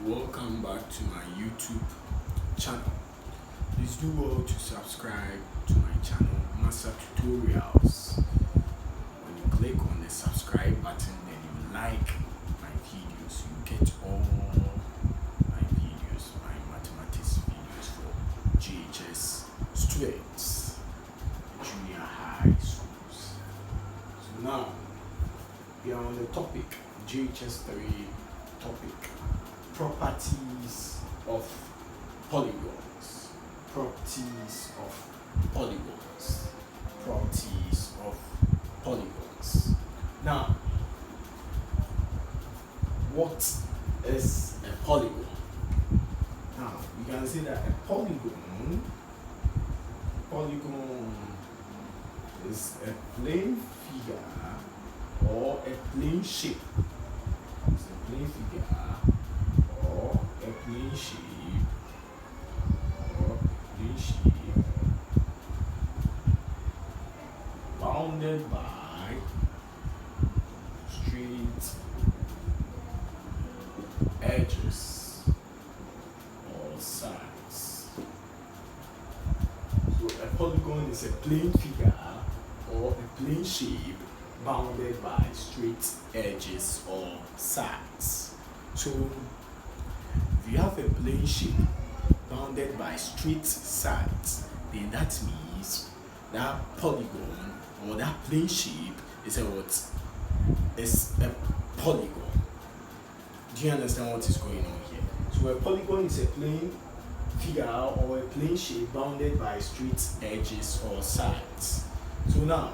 welcome back to my YouTube channel. Please do well to subscribe to my channel, Master Tutorials. When you click on the subscribe button, then you like my videos, you get all my videos, my mathematics videos for GHS students, junior high schools. So now we are on the topic, GHS 3 topic, properties of polygons. Properties of polygons. Properties of polygons. Now, what is a polygon? Now, we can say that a polygon is a plane figure or a plane shape. It's a plane figure or a plane shape bounded by straight edges or sides. So a polygon is a plane figure or a plane shape bounded by straight edges or sides. So if you have a plane shape bounded by straight sides, then that means that polygon or that plane shape is a what? Is a polygon. Do you understand what is going on here? So a polygon is a plane figure or a plane shape bounded by straight edges or sides. So now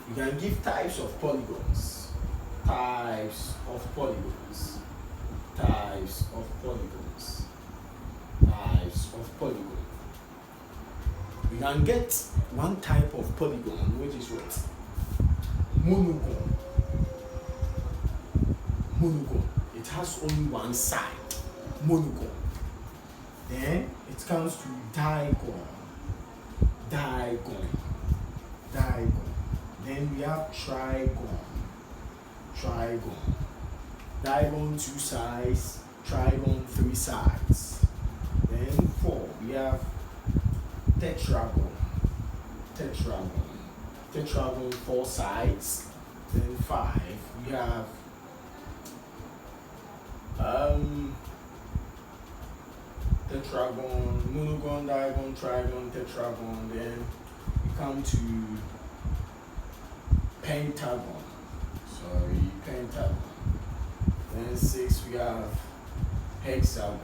you can give types of polygons. Types of polygons. Types of polygons. Types of polygon. We can get one type of polygon, which is what? Monogon. Monogon. It has only one side. Monogon. Then it comes to diagon. Diagon. Diagon. Then we have trigon. Trigon. Diagon 2 sides, trigon 3 sides. Then 4, we have tetragon. Tetragon. Tetragon 4 sides. Then 5, we have tetragon, monogon, diagon, trigon, tetragon. Then we come to Pentagon. Pentagon. Then 6 we have hexagon.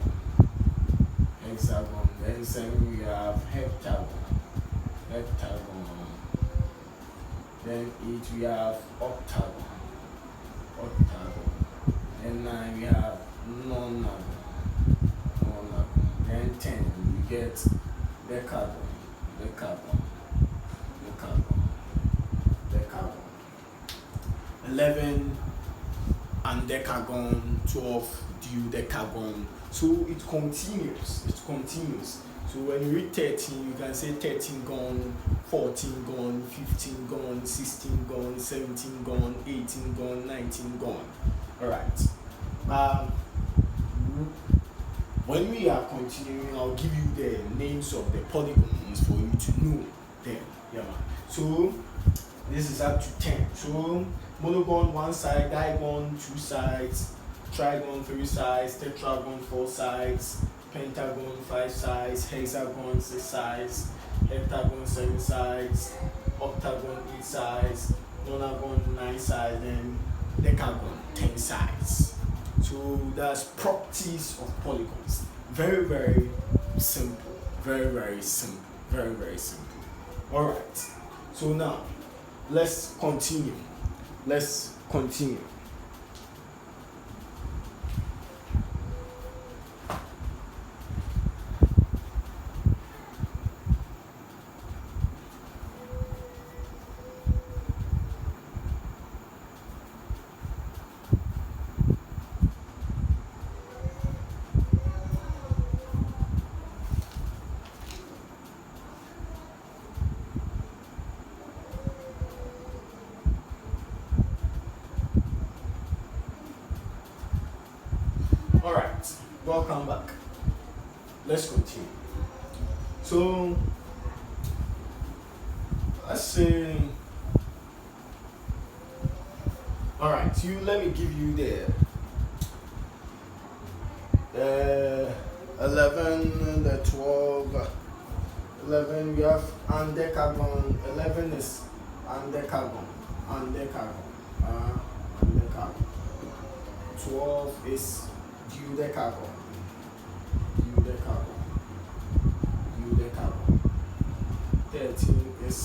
Hexagon. Then 7 we have heptagon. Heptagon. Then 8 we have octagon. Octagon. Then 9 we have nonagon. Nonagon. Then 10 we get decagon. Decagon. Decagon. Decagon. 11 andecagon, 12 duodecagon. So it continues. It continues. So when you read 13, you can say 13 gon, 14 gon, 15 gon, 16 gon, 17 gon, 18 gon, 19 gon. Alright. When we are continuing, I'll give you the names of the polygons for you to know them. Yeah. So this is up to 10. So monogon 1 side, diagon 2 sides, trigon 3 sides, tetragon 4 sides, pentagon 5 sides, hexagon 6 sides, heptagon 7 sides, octagon 8 sides, nonagon 9 sides, and decagon 10 sides. So that's properties of polygons. Very, very simple. Very, very simple. Very, very simple. Alright. So now let's continue. Let's continue. welcome back. Let's continue. So let's say, all right, let me give you the 11, the 12, 11 we have undecagon. 11 is undecagon. 12 is duodecagon. 13 is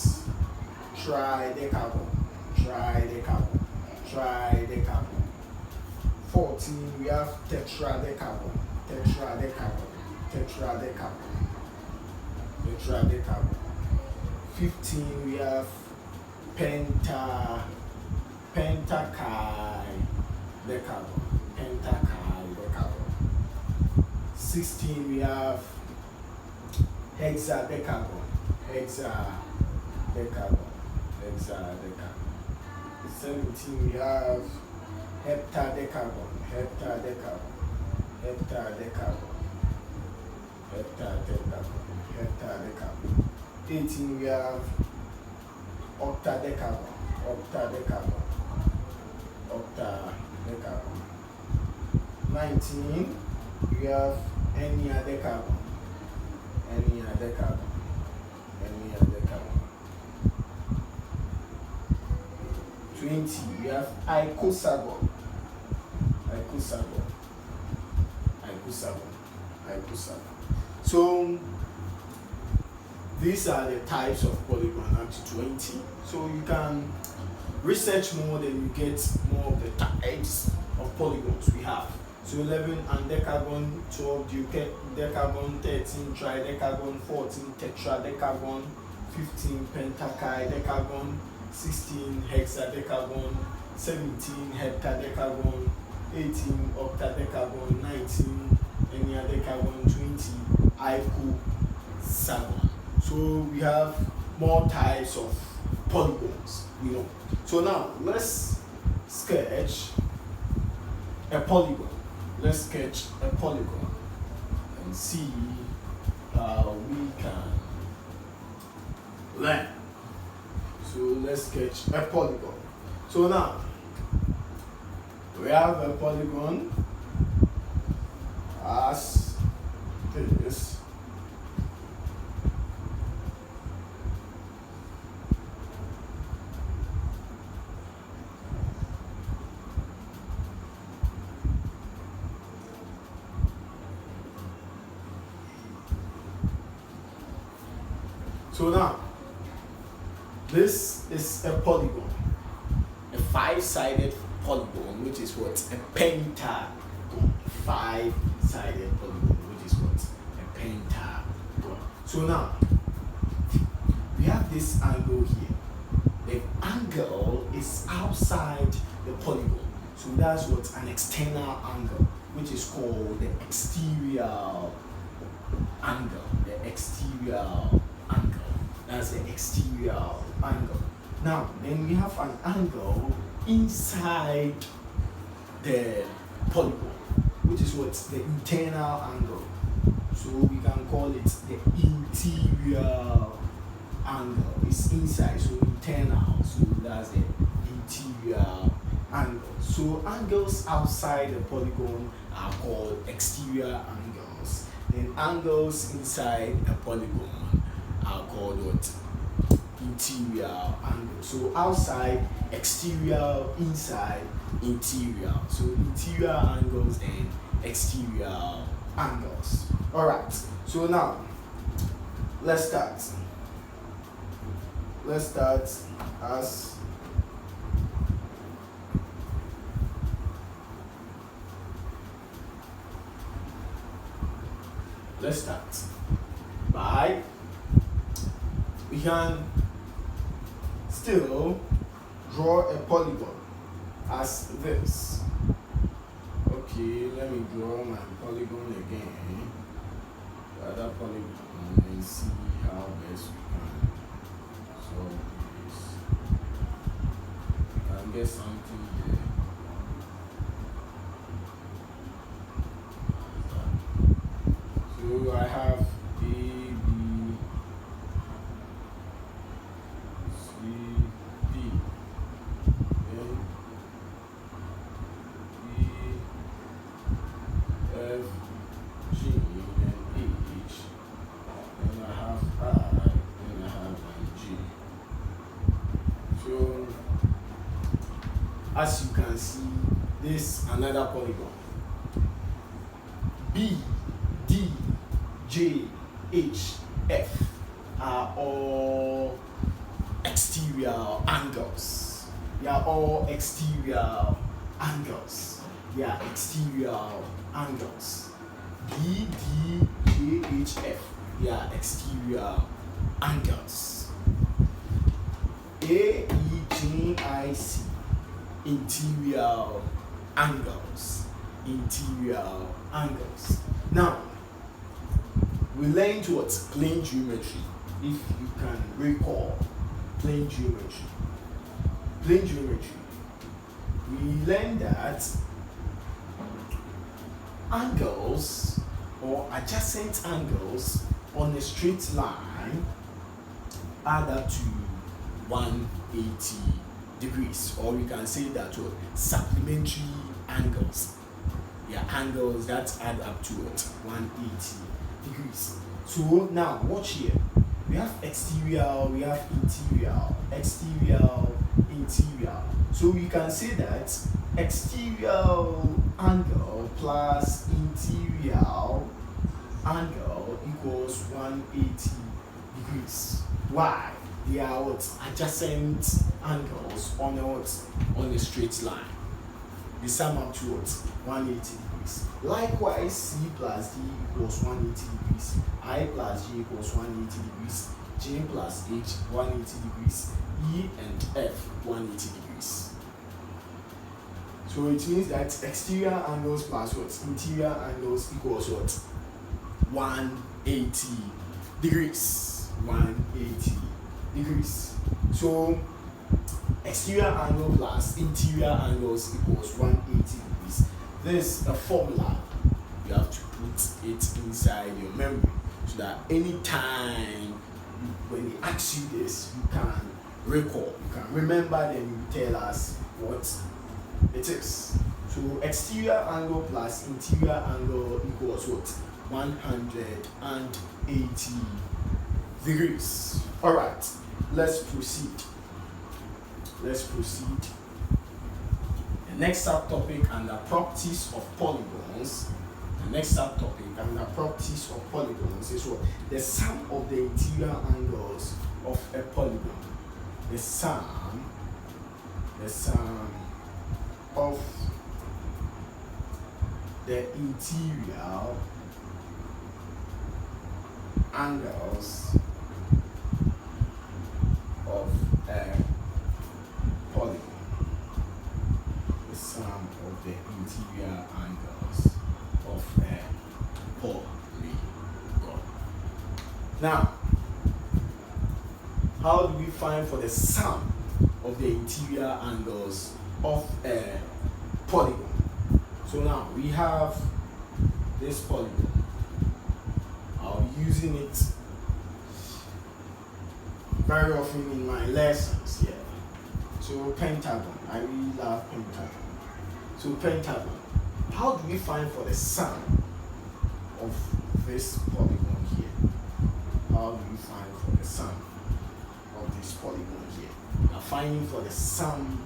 tridecagon. 14 we have tetradecagon. 15 we have pentachidecagon. 16 we have hexadecagon. 17 we have heptadecagon. 18 we have octadecagon. 19 we have enneadecagon. 20 we have icosagon. So these are the types of polygon up to 20. So you can research more, then you get more of the types of polygons we have. So 11 undecagon, 12 duodecagon, 13 tridecagon, 14 tetradecagon, 15 pentachidecagon, 16 hexadecagon, 17 heptadecagon, 18 octadecagon, 19 enneadecagon, 20 icosagon. So we have more types of polygons, So now let's sketch a polygon. Let's sketch a polygon and see how we can learn. So let's sketch a polygon. So now we have a polygon as this. So now, this is a polygon, a 5-sided polygon, which is what? A pentagon. 5-sided polygon, which is what? A pentagon. So now, we have this angle here. The angle is outside the polygon. So that's what? An external angle, which is called the exterior angle. The exterior angle. That's the exterior angle. Now, then we have an angle inside the polygon, which is what? The internal angle. So we can call it the interior angle. It's inside, so internal. So that's the interior angle. So angles outside the polygon are called exterior angles. Then angles inside a polygon are called what? Interior angle. So outside, exterior, inside, interior. So interior angles and exterior angles. Alright, so now let's start. Let's start as by we can still draw a polygon as this. Okay, let me draw my polygon again. The other polygon and see how best we can solve this. We can get something there. as you can see, this another polygon. B, D, J, H, F are all exterior angles. They are all exterior angles. They are exterior angles. B, D, J, H, F. They are exterior angles. A, E, J, I, C. Interior angles. Interior angles. Now, we learned what? Plane geometry. If you can recall, plane geometry. Plane geometry. We learned that angles or adjacent angles on a straight line add up to 180 degrees, or we can say that supplementary angles. Yeah, angles that add up to 180 degrees. So now watch here. We have exterior, we have interior, exterior, interior. So we can say that exterior angle plus interior angle equals 180 degrees. Why? They are what? Adjacent angles on a straight line. They sum up to what? 180 degrees. Likewise, C plus D equals 180 degrees. I plus J equals 180 degrees. J plus H 180 degrees. E and F 180 degrees. So it means that exterior angles plus what? Interior angles equals what? 180 degrees. 180 degrees. So exterior angle plus interior angles equals 180 degrees. This is a formula. You have to put it inside your memory so that anytime when they ask you this, you can recall, you can remember, then you tell us what it is. So exterior angle plus interior angle equals what? 180 degrees. All right, let's proceed. Let's proceed. The next subtopic under properties of polygons. The next subtopic under properties of polygons is what? The sum of the interior angles of a polygon. The sum of the interior angles of a polygon. The sum of the interior angles of a polygon. Now, how do we find for the sum of the interior angles of a polygon? So now we have this polygon. I'll be using it very often in my lessons here. So Pentagon, I really love Pentagon. So Pentagon, how do we find for the sum of this polygon here? How do we find for the sum of this polygon here? We are finding for the sum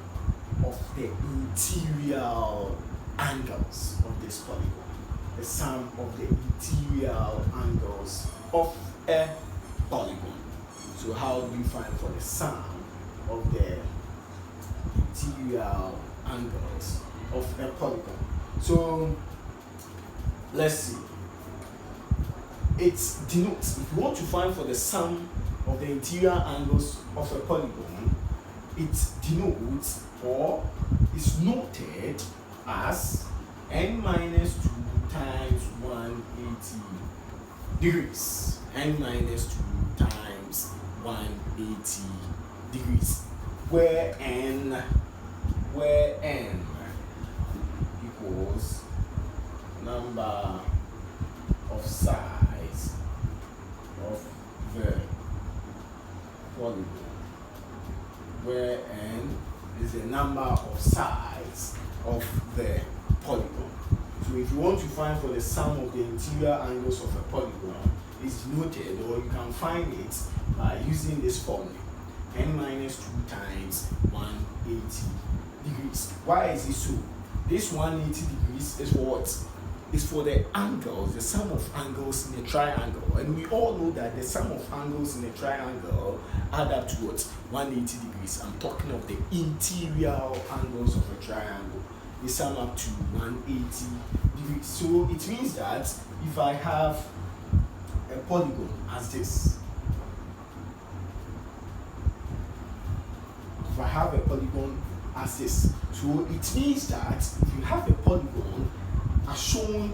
of the interior angles of this polygon. The sum of the interior angles of a polygon. So how do we find for the sum of the interior angles of a polygon? So let's see. It denotes, if you want to find for the sum of the interior angles of a polygon, it denotes or is noted as n minus 2 times 180 degrees. N minus 2 times 180 degrees. Where n equals number of sides of the polygon. Where n is the number of sides of the polygon. So if you want to find for the sum of the interior angles of a polygon, it's denoted, or you can find it by using this formula. N minus 2 times 180 degrees. Why is it so? This 180 degrees is for what? Is for the angles, the sum of angles in a triangle. And we all know that the sum of angles in a triangle add up to what? 180 degrees. I'm talking of the interior angles of a triangle. They sum up to 180 degrees. So it means that if I have a polygon as this, if I have a polygon as this, so it means that if you have a polygon as shown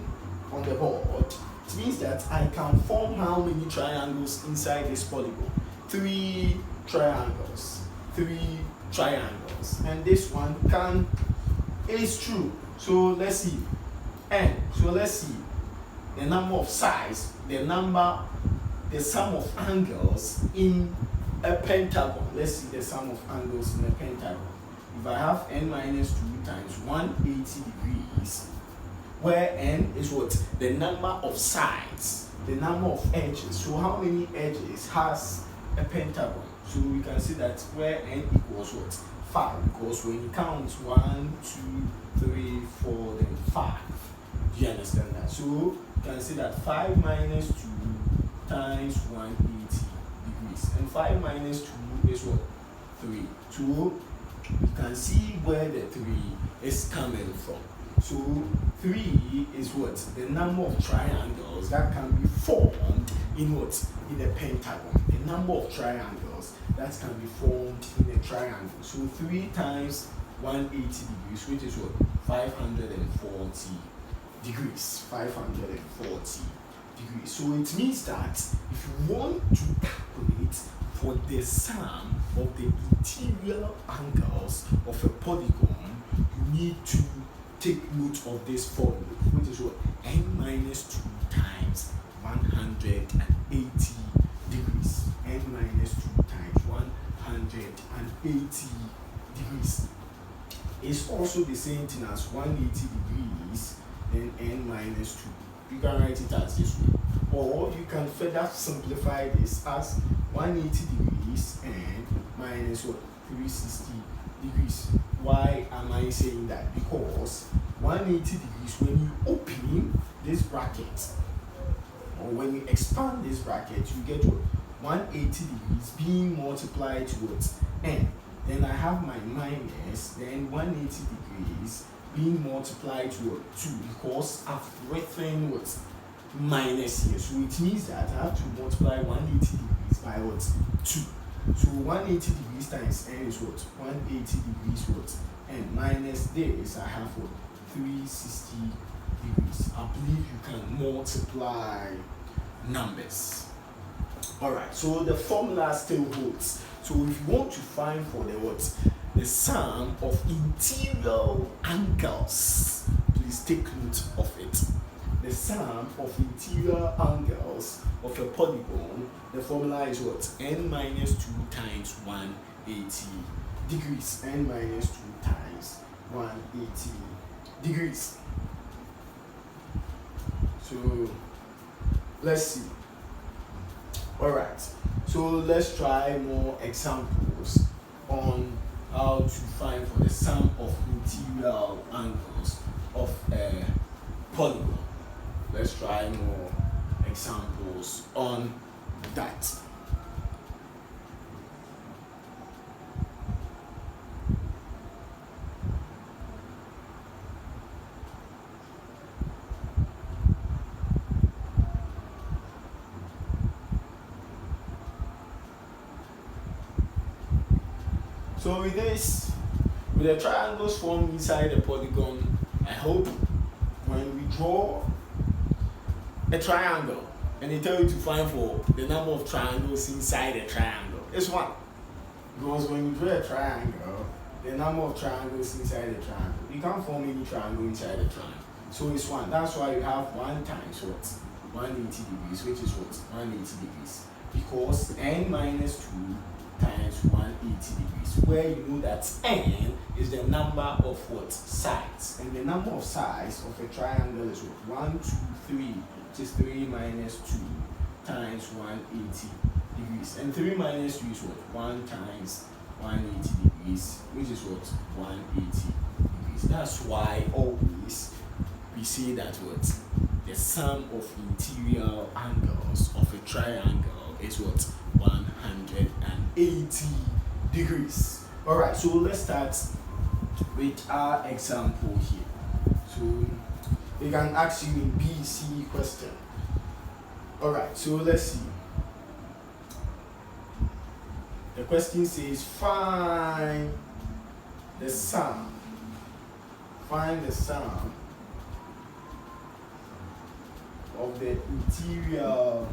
on the board, it means that I can form how many triangles inside this polygon? 3 triangles. 3 triangles. And this one is true. So let's see. And so let's see the number of sides, the sum of angles in a pentagon. Let's see the sum of angles in a pentagon. If I have n minus 2 times 180 degrees, where n is what? The number of sides, the number of edges. So how many edges has a pentagon? So we can see that where n equals what? 5, because when you count 1, 2, 3, 4, then 5. Do you understand that? So you can see that 5 minus 2 times 180 degrees. And 5 minus 2 is what? 3. So you can see where the 3 is coming from. So 3 is what? The number of triangles that can be formed in what? In a pentagon. The number of triangles that can be formed in a triangle. So 3 times 180 degrees, which is what? 540 degrees. 540 degrees. So it means that if you want to calculate for the sum of the interior angles of a polygon, you need to take note of this formula, which is what? N minus 2 times 180 degrees. N minus 2 times 180 degrees is also the same thing as 180 degrees, then n minus 2. You can write it as this way. Or you can further simplify this as 180 degrees and minus what? 360 degrees. Why am I saying that? Because 180 degrees, when you open this bracket or when you expand this bracket, you get what? 180 degrees being multiplied towards n. Then I have my minus, then 180 degrees being multiplied to 2, because I've written what? Minus here. So it means that I have to multiply 180 degrees by what? 2. So 180 degrees times n is what? 180 degrees what? And minus this, I have what? 360 degrees. I believe you can multiply numbers. Alright, so the formula still holds. So if you want to find for the what? The sum of interior angles, please take note of it. The sum of interior angles of a polygon, the formula is what? N minus 2 times 180 degrees. N minus 2 times 180 degrees. So let's see. Alright, so let's try more examples on how to find for the sum of interior angles of a polygon. Let's try more examples on that. So with this, with the triangles formed inside the polygon, I hope when we draw a triangle and they tell you to find for the number of triangles inside a triangle, it's 1. Because when you draw a triangle, the number of triangles inside a triangle, you can't form any triangle inside a triangle. So it's 1. That's why you have 1 times what? 180 degrees, which is what? 180 degrees. Because n minus 2 times 180 degrees, where you know that n is the number of what? Sides. And the number of sides of a triangle is what? 1, 2, 3, which is 3 minus 2 times 180 degrees. And 3 minus 2 is what? 1 times 180 degrees. degrees, which is what? 180 degrees. That's why always we say that what? The sum of interior angles of a triangle is what? 180 degrees. Alright, so let's start with our example here. So they can ask you in BC question. Alright, so let's see. The question says find the sum of the interior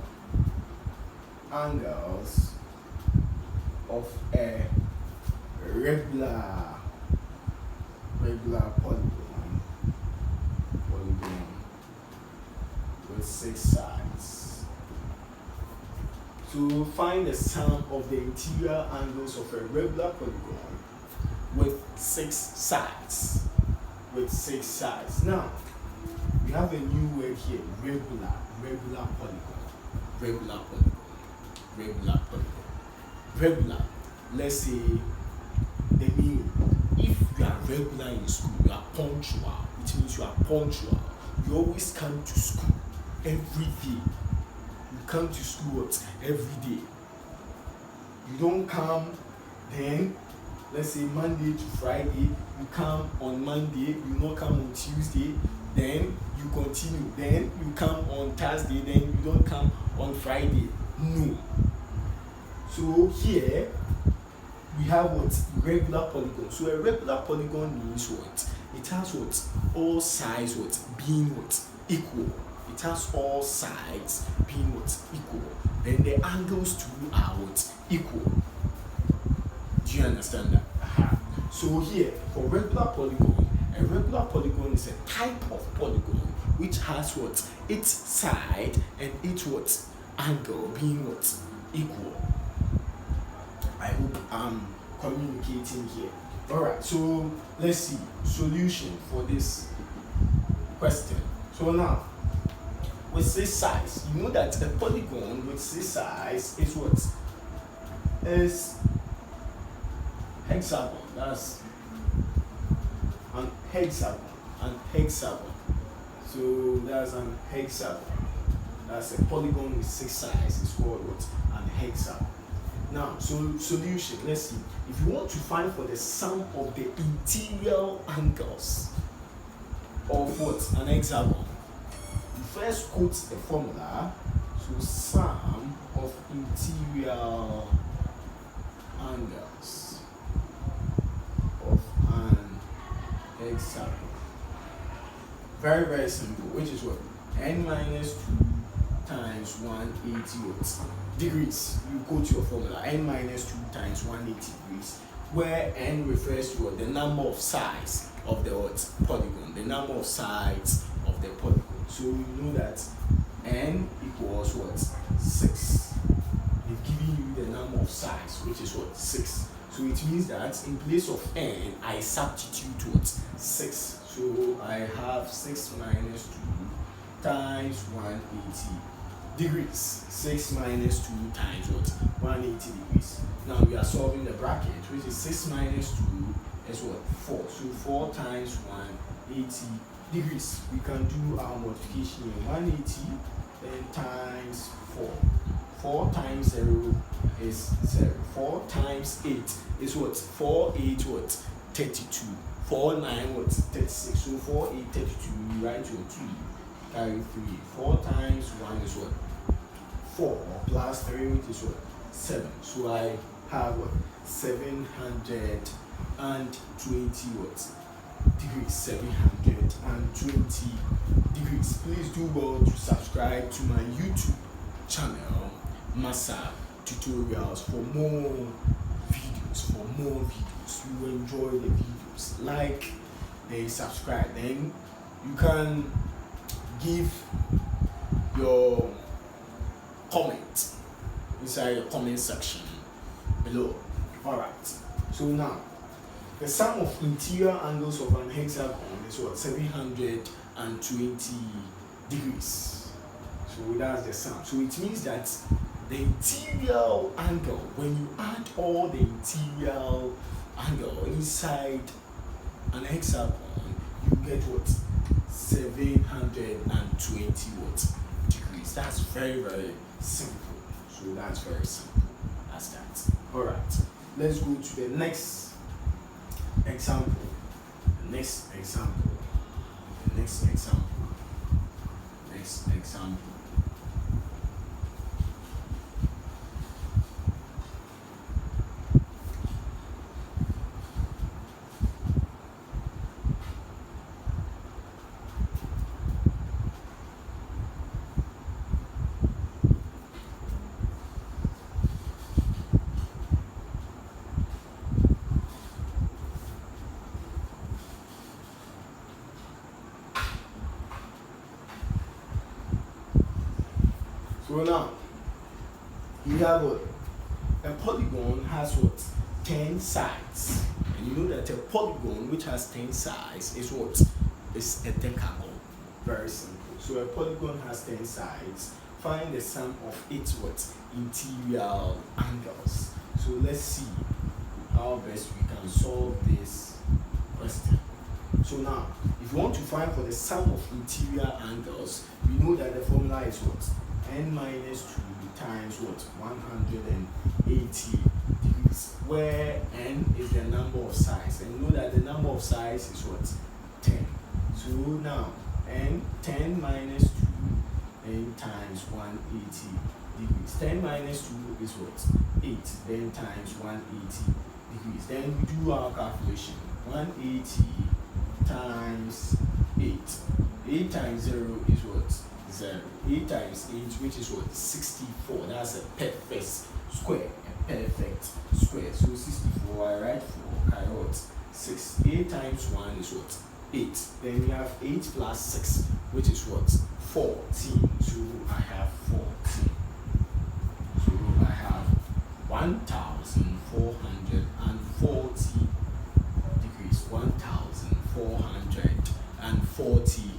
angles of a regular polygon with 6 sides. So find the sum of the interior angles of a regular polygon with 6 sides. Now we have a new word here, regular polygon. Regular. Let's say the meaning. If you are regular in school, you are punctual, which means you are punctual. You always come to school every day. You come to school every day. You don't come then, let's say Monday to Friday, you come on Monday, you not come on Tuesday, then you continue, then you come on Thursday, then you don't come on Friday. No. So here we have what? Regular polygon. So a regular polygon means what? It has what? All sides what? Being what? Equal. It has all sides being what? Equal. Then the angles too are what? Equal. Do you understand that? So here, for regular polygon, a regular polygon is a type of polygon which has what? Its side and its what? Angle being what? Equal. I hope I'm communicating here. Alright, so let's see. Solution for this question. So now, with 6 sides, you know that a polygon with 6 sides is what? Is hexagon. That's an hexagon. So that's an hexagon. That's a polygon with 6 sides. It's called what? An hexagon. Now, so solution. Let's see. If you want to find for the sum of the interior angles of what? An hexagon. You first quote the formula. So sum of interior angles of an hexagon. Very, very simple. Which is what? N minus 2 times 180 degrees. You quote your formula. N minus 2 times 180 degrees. Where N refers to what? The number of sides of the what? Polygon. The number of sides of the polygon. So you know that N equals what? 6. They've given you the number of sides, which is what? 6. So it means that in place of N, I substitute what? 6. So I have 6 minus 2 times 180 degrees. 6 minus 2 times what? 180 degrees. Now we are solving the bracket, which is 6 minus 2 is what? 4. So 4 times 180 degrees. We can do our multiplication in 180 then times 4. 4 times 0 is 0. 4 times 8 is what? 4, 8 what? 32. 4, 9 what? 36. So 4, 8, 32. We write your 3. Carry 3. 4 times 1 is what? 4 plus 3, which is what? 7. So I have what? 720 what? Degrees. 720 degrees. Please do well to subscribe to my YouTube channel, Masa Tutorials, for more videos. You will enjoy the videos. Like, then subscribe. Then you can give your comment inside the comment section below. Alright, so now the sum of interior angles of an hexagon is what? 720 degrees. So that's the sum. So it means that the interior angle, when you add all the interior angle inside an hexagon, you get what? 720 what? Degrees. That's very, very simple. So that's very simple as that. Alright, let's go to the next example. Next example. So now, we have what? A polygon has what? 10 sides. And you know that a polygon which has 10 sides is what? Is a decagon. Very simple. So a polygon has 10 sides. Find the sum of its what? Interior angles. So let's see how best we can solve this question. So now, if you want to find for the sum of interior angles, we know that the formula is what? N minus 2 times what? 180 degrees, where n is the number of sides, and you know that the number of sides is what? 10. So now n 10 minus 2 n times 180 degrees. 10 minus 2 is what? 8. Then times 180 degrees. Then we do our calculation. 180 times 8. 8 times 0 is what? 0. 8 times 8, which is what? 64. That's a perfect square. A perfect square. So 64, I write 4, I wrote 6. 8 times 1 is what? 8. Then we have 8 plus 6, which is what? 14. So I have 14. So I have 1,440 degrees. 1,440 degrees.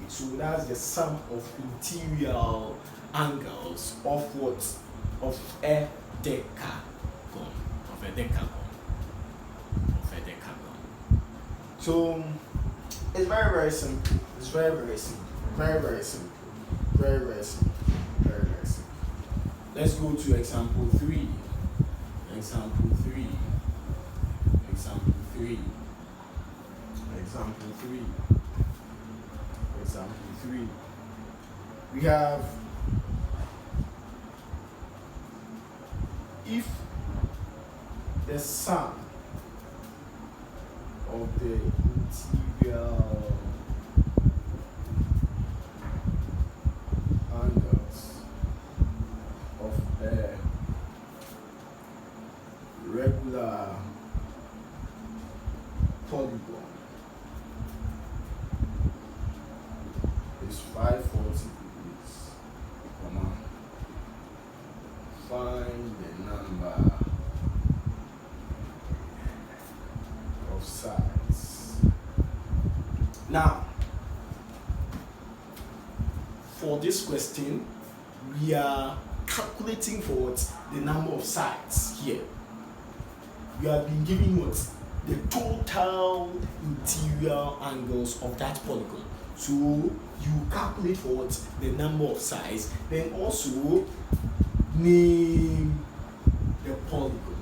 So that's the sum of interior angles of what? Of a decagon. Of a decagon. So it's very, very simple. It's very, very simple. Very, very simple. Very, very simple. Very, very simple. Let's go to example 3. Example 3. Example 3. Example 3. Example 3. We have, if the sum of the interior angles of a regular polygon is 540 degrees, find the number of sides. Now, for this question, we are calculating for what? The number of sides here. We have been given what? The total interior angles of that polygon. So you calculate for what? The number of sides, then also name the polygon.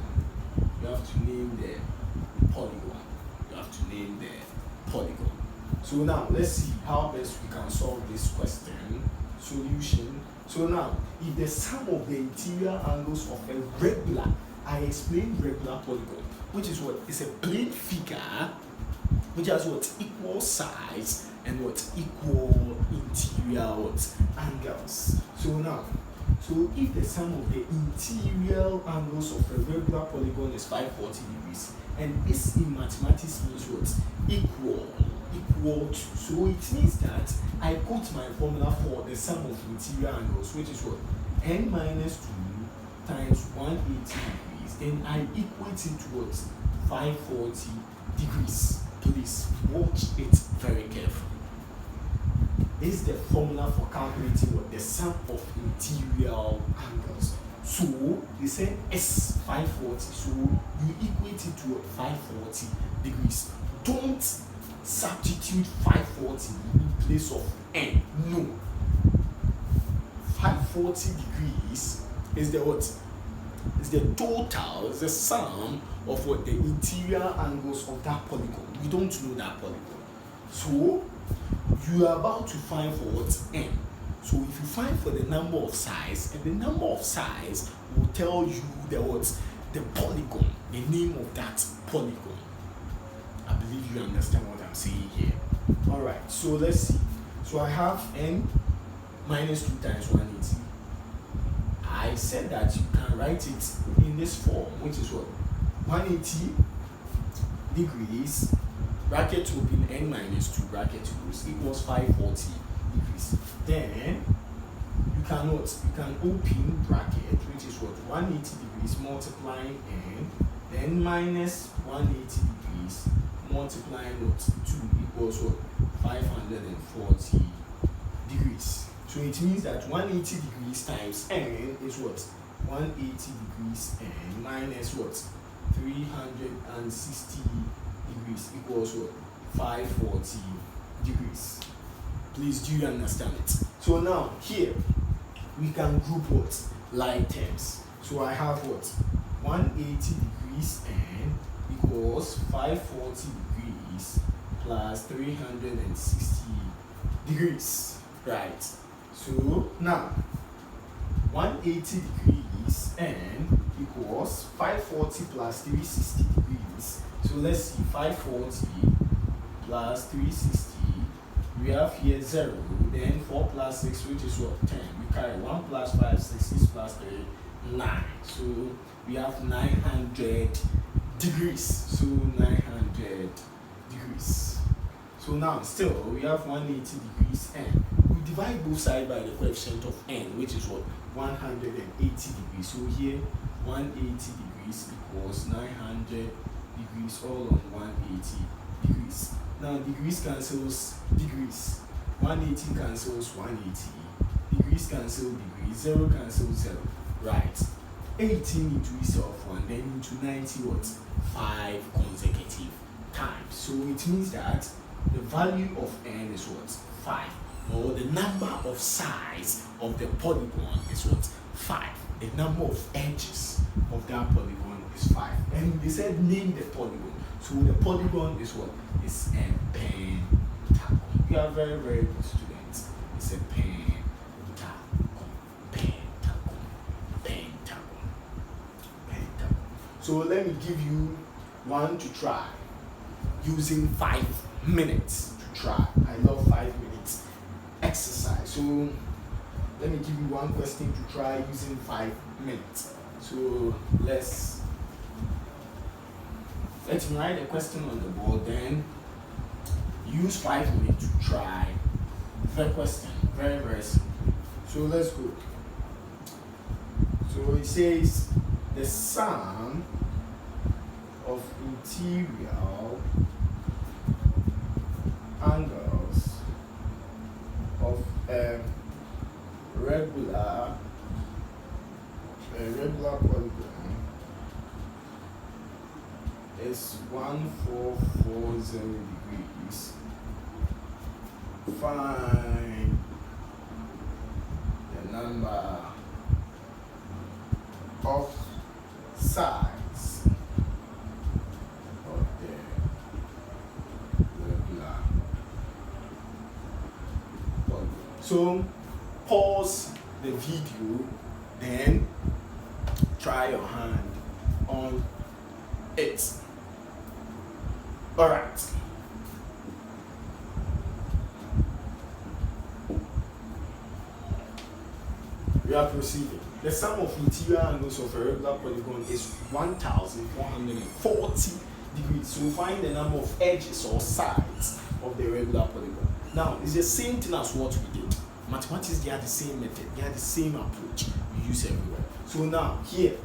You have to name the polygon. You have to name the polygon. So now let's see how best we can solve this question. Solution. So now, if the sum of the interior angles of a regular, I explained regular polygon, which is what? It's a plane figure which has what? Equal sides and what? Equal interior what? Angles. So now, so if the sum of the interior angles of a regular polygon is 540 degrees, and this in mathematics means what? Equal to. So it means that I put my formula for the sum of interior angles, which is what? N minus 2 times 180 degrees. Then I equate it to what? 540 degrees. Please watch it very carefully. This is the formula for calculating what? The sum of interior angles. So they said S 540. So you equate it to 540 degrees. Don't substitute 540 in place of n. No. 540 degrees is the what? Is the total, is the sum of what the interior angles of that polygon. We don't know that polygon. So you are about to find for what? N. So if you find for the number of size, and the number of size will tell you the what? The polygon, the name of that polygon. I believe you understand what I'm saying here. Alright, so let's see. So I have n minus 2 times 180. I said that you can write it in this form, which is what? 180 degrees, bracket open, n minus 2, bracket close, equals 540 degrees. Then you can what? You can open bracket, which is what? 180 degrees multiplying n, then minus 180 degrees multiplying what? 2 equals what? 540 degrees. So it means that 180 degrees times n is what? 180 degrees n minus what? 360 degrees equals what? 540 degrees. Please, do you understand it? So now here we can group what? Like terms. So I have what? 180 degrees n equals 540 degrees plus 360 degrees. Right. So now 180 degrees n equals 540 plus 360 degrees. So let's see, 540 plus 360. We have here 0, then 4 plus 6, which is what? 10. We carry 1 plus 5, 6, 6 plus 3, 9. So we have 900 degrees. So 900 degrees. So now still we have 180 degrees n. We divide both sides by the coefficient of n, which is what? 180 degrees. So here 180 degrees equals 900 degrees all on 180 degrees. Now degrees cancels degrees. 180 cancels 180. Degrees cancel degrees. 0 cancels 0. Right. 18 into itself 1, then into 90 what? 5 consecutive times. So it means that the value of n is what? 5. Or the number of size of the polygon is what? 5. The number of edges of that polygon is 5. And they said name the polygon. So the polygon is what? It's a pentagon. You are very, very good students. It's a pentagon. Pentagon. Pentagon. Pentagon. So let me give you one to try. Using 5 minutes to try. I love 5 minutes exercise. So let me give you one question to try using 5 minutes. So let's write a question on the board, then use 5 minutes to try the question. Very, very simple. So let's go. So it says the sum of interior angles of a regular polygon is 1440 degrees. Find the number of sides of the regular polygon. So pause the video, then try your hand on it. All right. We are proceeding. The sum of interior angles of a regular polygon is 1440 degrees. So find the number of edges or sides of the regular polygon. Now, it's the same thing as what we did. Mathematics, they are the same method. They are the same approach we use everywhere. So now, here,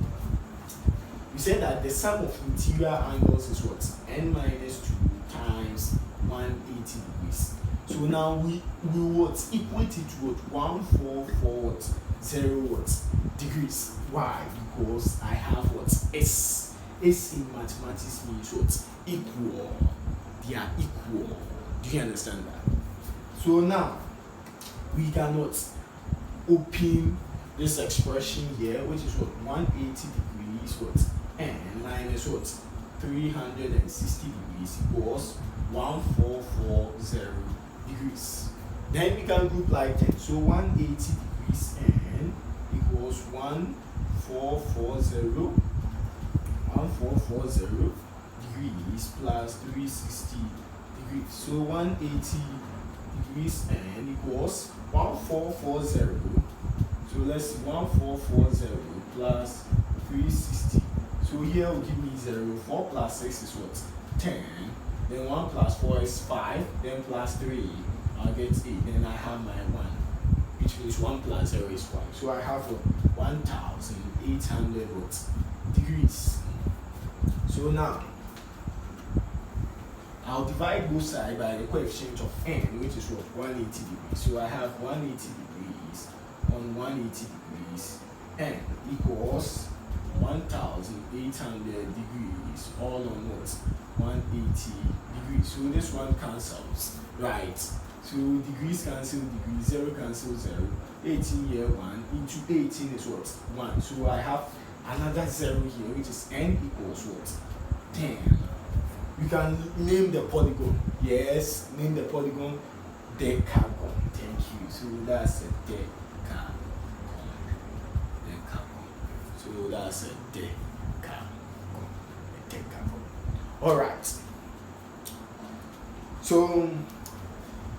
we said that the sum of interior angles is what? N minus 2 times 180 degrees. So now we what equate it to what 144 degrees. Why? Because I have what s. S in mathematics means what equal. They are equal. Do you understand that? So now we cannot open this expression here, which is what 180 degrees what n minus what 360 degrees equals 1440 degrees. Then we can group like 10. So 180 degrees n equals 1440 degrees plus 360 degrees. So 180 degrees n equals 1440. So let's see, 1440 plus 360. So here will give me 0. 4 plus 6 is what? 10. Then 1 plus 4 is 5. Then plus 3, I'll get 8. Then I have my 1, which means 1 plus 0 is 1. So I have 1,800 degrees. So now, I'll divide both sides by the coefficient of n, which is what 180 degrees. So I have 180 degrees on 180 degrees, n equals 1,800 degrees all on what 180 degrees. So this one cancels, right? So degrees cancel degrees, 0 cancel 0. 18 here 1 into 18 is what 1. So I have another 0 here, which is n equals what 10. You can name the polygon. Yes, name the polygon Decagon. Thank you. So that's a Decagon. So that's a Decagon. Alright. So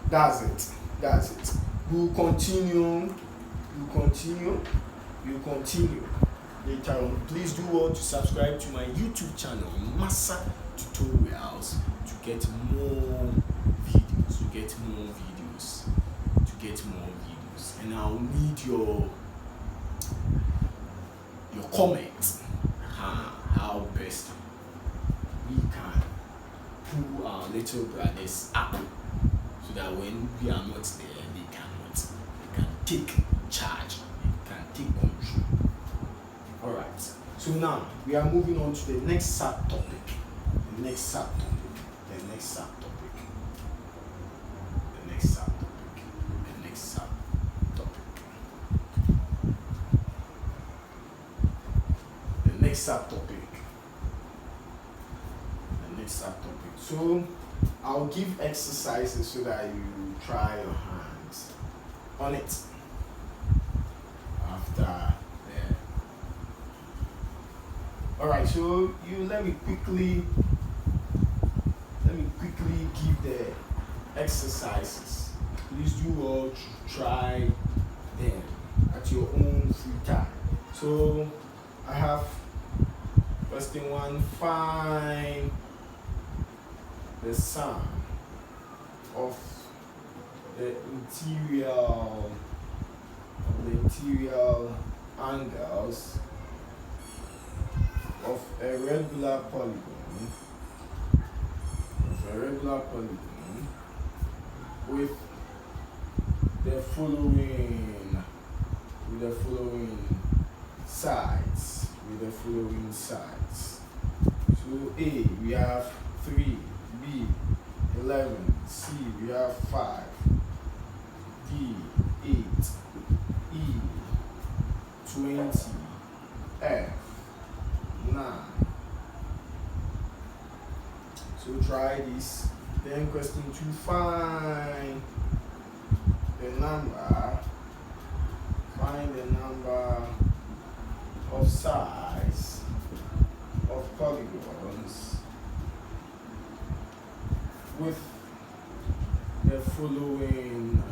that's it. We'll continue later on. Please do well to subscribe to my YouTube channel, Massa Tutorials, to get more videos. And I'll need your comments. How best we can pull our little brothers up, so that when we are not there, they can take charge, they can take control. Alright, so now we are moving on to the next subtopic. The next subtopic. So I'll give exercises so that you try your hands on it after there. Alright, so let me quickly give the exercises. Please do all try them at your own free time. So I have question 1, find the sum of the interior angles of a regular polygon with the following sides. So A, we have 3, B, 11, C, we have 5, D, 8, E, 20, F, 9. So try this. Then question 2, find the number of sides of polygons with the following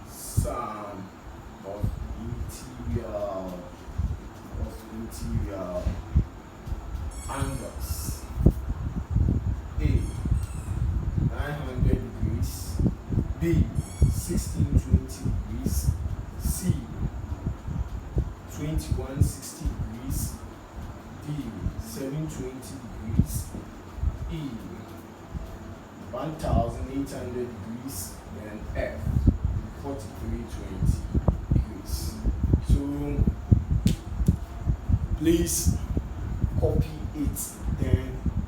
sum of interior angles. A, 900 degrees. B, 1620 degrees. C, 2160 degrees. D, 720 degrees. E 1800 degrees, then F 4320 degrees. So please copy it, then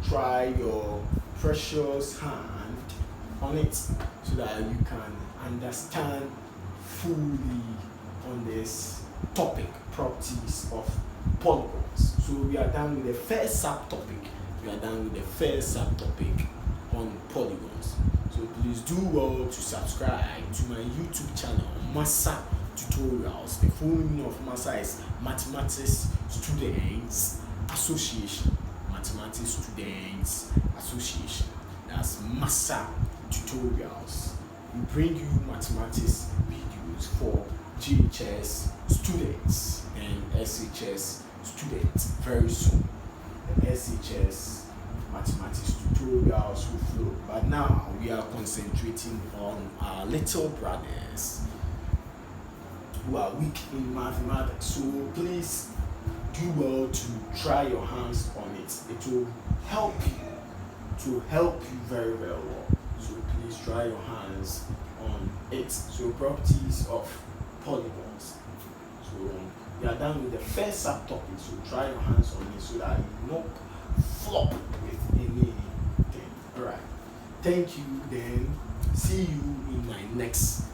try your precious hand on it so that you can understand fully on this topic, properties of polygons. So we are done with the first subtopic. We are done with the first subtopic on polygons. So please do well to subscribe to my YouTube channel, Massa Tutorials. The full meaning of Massa is Mathematics Students Association. Mathematics Students Association. That's Massa Tutorials. We bring you mathematics videos for GHS students and SHS students very soon. The SHS mathematics tutorials will flow. But now we are concentrating on our little brothers who are weak in mathematics. So please do well to try your hands on it. It will help you very, very well. So please try your hands on it. So properties of polygons. So we are done with the first subtopic. So try your hands on it so that you will not flop with anything. Alright. Thank you, then see you in my next